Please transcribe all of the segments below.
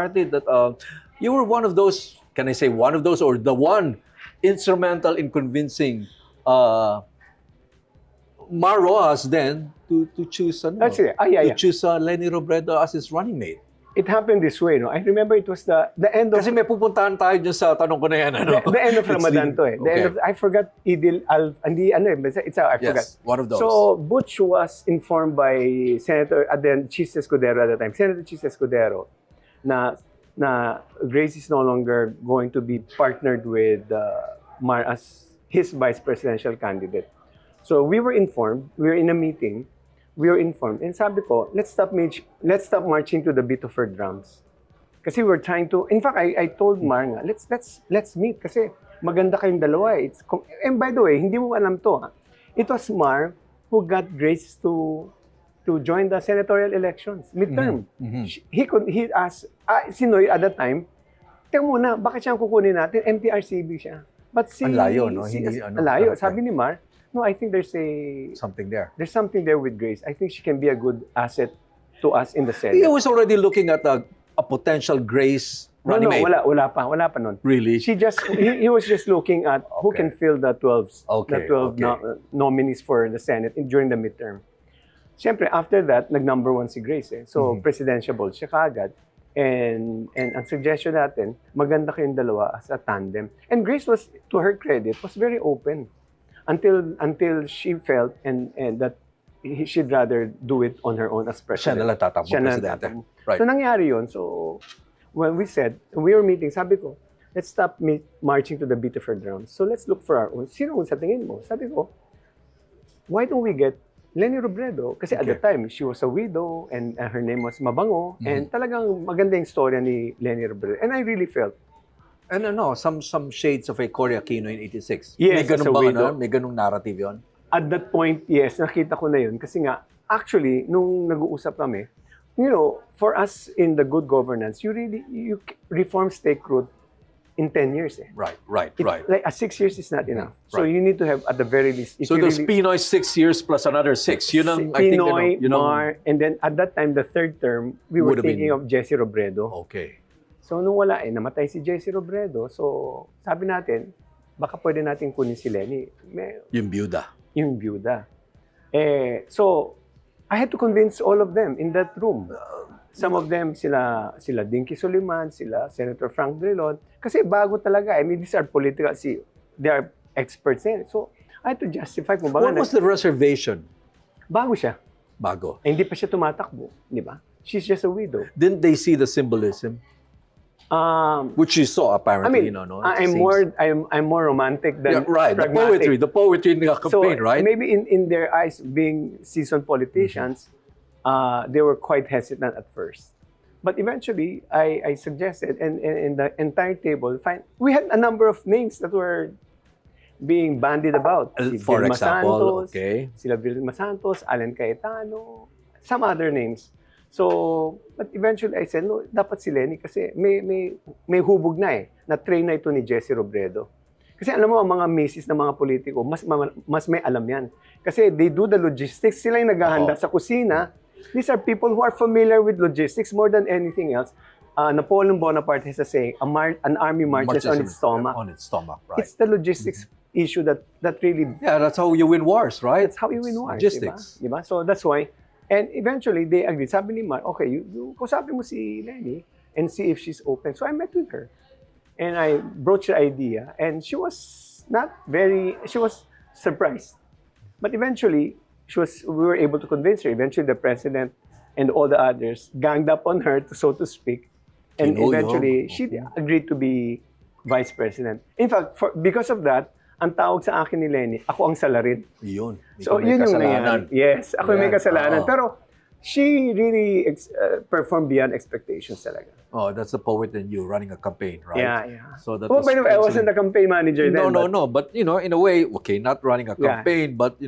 party that you were one of those, can I say one of those, or the one instrumental in convincing Mar Rojas then to choose That's it. Yeah. choose Leni Robredo as his running mate. It happened this way, no? I remember it was the end of... Kasi may pupuntahan tayo dyan sa tanong ko na yan. Ano? The end of Ramadan to eh. The end of, I forgot I forgot. One of those. So, Butch was informed by Senator, then Chis Escudero at the time, Senator Chis Escudero, na Grace is no longer going to be partnered with Mar as his vice presidential candidate. So, we were informed, we were in a meeting, we were informed. And sabi ko, let's stop marching to the beat of her drums. Kasi we're trying to, in fact, I told Mar nga, let's meet kasi maganda kayong dalawa. And by the way, hindi mo alam to. Ha? It was Mar who got Grace to join the senatorial elections, midterm. He asked, si Noy at that time, teka muna, bakit siyang kukunin natin? MTRCB siya. But ang layo, no? Ang layo. Sabi ni Mar, no, I think there's something there. There's something there with Grace. I think she can be a good asset to us in the Senate. He was already looking at a potential Grace running mate. Wala pa nun. Really? He was just looking at who can fill the 12 nominees for the Senate during the midterm. Siyempre, after that, nag-number 1 si Grace. Eh. So, presidentiable siya kaagad. And ang suggestion natin, maganda kayong dalawa as a tandem. And Grace was, to her credit, was very open. Until she felt and that she'd rather do it on her own as president. Siya na lang tatakbo presidente. Right. So nangyari yun. So when we were meeting, sabi ko, let's stop marching to the beat of her drums. So let's look for our own. Sino sa tingin mo? Sabi ko, why don't we get Leni Robredo? Kasi at the time, she was a widow and her name was Mabango. And talagang maganda yung storya ni Leni Robredo. And I really felt, And some shades of a Cory Aquino in 86. Yes, may ganun as a bang widow. may ganung narrative yon? At that point, yes, nakita ko na yun. Kasi nga, actually, nung nag-uusap kami, for us in the good governance, reforms take root in 10 years. Eh. Right. Like 6 years is not enough. So you need to have, at the very least... So those Pinoy 6 years plus another 6. Yun ang, Pinoy, I think, Mar, and then at that time, the third term, we were thinking of Jessie Robredo. Okay. So nung wala namatay si Jessie Robredo. So sabi natin, baka pwede natin kunin si Leni. Yung byuda. So I had to convince all of them in that room. Some of them, sila Dinky Soliman, sila Senator Frank Drilon. Kasi bago talaga. I mean, these are political, they are experts in it. So I had to justify kung What was the reservation? Bago siya. Bago. Hindi pa siya tumatakbo, di ba? She's just a widow. Didn't they see the symbolism? Which you saw apparently, I'm more romantic than The pragmatic. poetry in the campaign, so, right? Maybe in their eyes, being seasoned politicians, they were quite hesitant at first. But eventually, I suggested, and in the entire table, we had a number of names that were being bandied about. For example, Sila Vilma Santos, Allen Cayetano, some other names. So, but eventually I said, no, dapat si Leni kasi may hubog na train na ito ni Jessie Robredo. Kasi alam mo, ang mga misis ng mga politiko, mas may alam yan. Kasi they do the logistics, sila yung naghahanda sa kusina. These are people who are familiar with logistics more than anything else. Napoleon Bonaparte has a saying, an army marches on its stomach. On its stomach, right. It's the logistics issue that really... Yeah, that's how you win wars, right? That's how you win wars, logistics. Diba? So that's why... And eventually, they agreed. Sabi ni Mar, okay, you kausapin mo si Leni and see if she's open. So I met with her. And I broached the idea. And she was she was surprised. But eventually, we were able to convince her. Eventually, the president and all the others ganged up on her, so to speak. And eventually, she agreed to be vice president. In fact, because of that, ang tawag sa akin ni Leni, ako ang salarin. Yun. So, yun yung nangyari. Yes, ako may kasalanan. Pero, she really performed beyond expectations talaga. Oh, that's the poet in you running a campaign, right? Yeah. So that by the way, I wasn't the campaign manager then. No. But, in a way, okay, not running a campaign, but,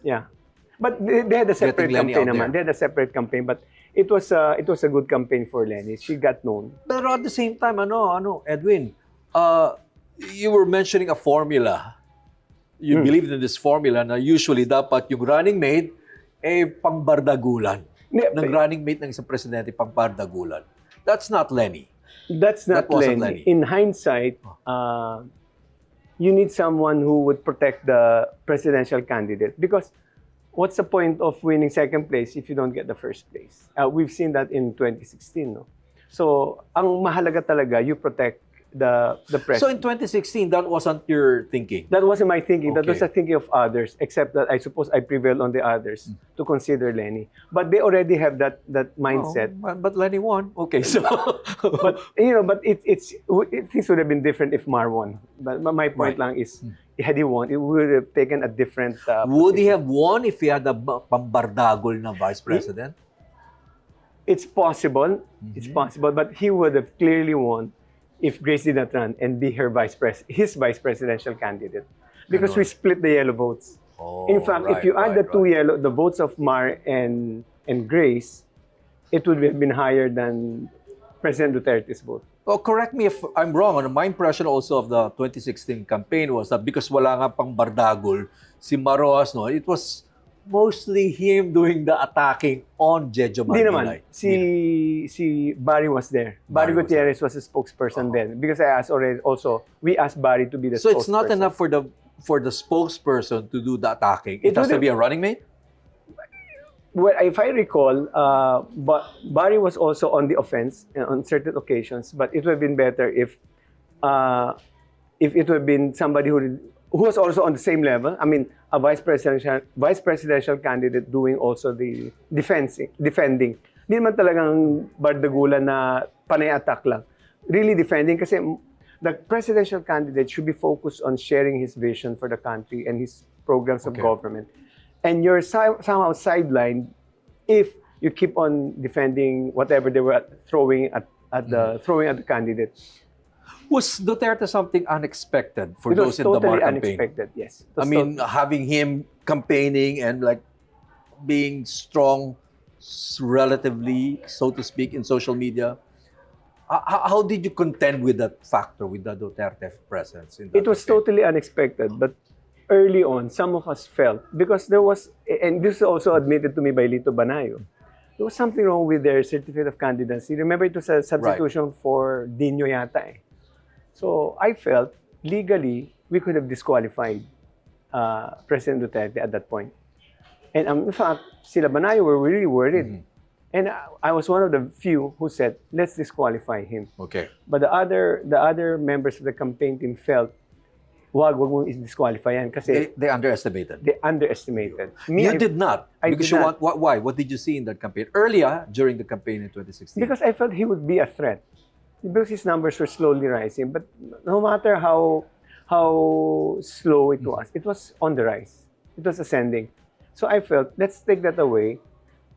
Yeah. But they had a separate campaign naman. They had a separate campaign, but it was a good campaign for Leni. She got known. Pero at the same time, Edwin, you were mentioning a formula. You believed in this formula na usually dapat yung running mate pangbardagulan. Ng running mate ng isang presidente pangbardagulan. That's not Leni. That's not That wasn't Lenny. Lenny. In hindsight, you need someone who would protect the presidential candidate, because what's the point of winning second place if you don't get the first place? We've seen that in 2016. No? So, ang mahalaga talaga, you protect the So president. in 2016, that wasn't your thinking. That wasn't my thinking. That Okay. was the thinking of others, except that I suppose I prevailed on the others to consider Lenny. But they already have that mindset. Oh, but Lenny won. Okay, so But things would have been different if Mar won. But my point lang is, had he won, it would have taken a different. would he position. have won if he had a pambardagol na vice president? It's possible. It's possible, but he would have clearly won if Grace did not run and be his vice presidential candidate, because we split the yellow votes. Oh, In fact, if you add the votes of Mar and Grace, it would have been higher than President Duterte's vote. Oh, correct me if I'm wrong. My impression also of the 2016 campaign was that because wala nga pang bardagol si Maroas, no, it was mostly him doing the attacking on Jejo Hindi Manilay. naman. Si Barry was there. Barry Barry was Gutierrez was a spokesperson then. Because I asked already also, we asked Barry to be the So spokesperson. it's not enough for the spokesperson to do the attacking. It It has to would be a running mate? Well, if I recall, Barry was also on the offense on certain occasions, but it would have been better if it would have been somebody who was also on the same level. I mean, a vice presidential candidate doing also the defending. Hindi naman talagang bardagulan na panay attack lang. Really defending, kasi the presidential candidate should be focused on sharing his vision for the country and his programs of government. And you're somehow sidelined if you keep on defending whatever they were throwing at the candidate. Was Duterte something unexpected for It was those in the totally Mar campaign? unexpected, yes. It I was mean, having him campaigning and like being strong relatively, so to speak, in social media. How did you contend with that factor, with the Duterte presence? In that it was campaign? totally unexpected, but early on, some of us felt, because there was, and this is also admitted to me by Lito Banayo, there was something wrong with their certificate of candidacy. Remember, it was a substitution for Dino yata eh. So I felt, legally, we could have disqualified President Duterte at that point. And in fact, sila Banayo were really worried. And I was one of the few who said, let's disqualify him. Okay. But the other members of the campaign team felt, wag mong i-disqualify yan kasi They underestimated. they underestimated. You did not. I Because did you not. want, why? What did you see in that campaign? Earlier, during the campaign in 2016. Because I felt he would be a threat. Because his numbers were slowly rising. But no matter how slow it was on the rise. It was ascending. So I felt, let's take that away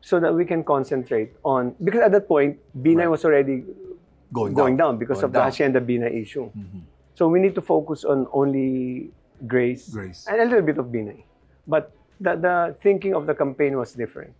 so that we can concentrate on, because at that point, Binay was already going down because of the Hacienda Binay issue. So we need to focus on only Grace. And a little bit of Binay. But the thinking of the campaign was different.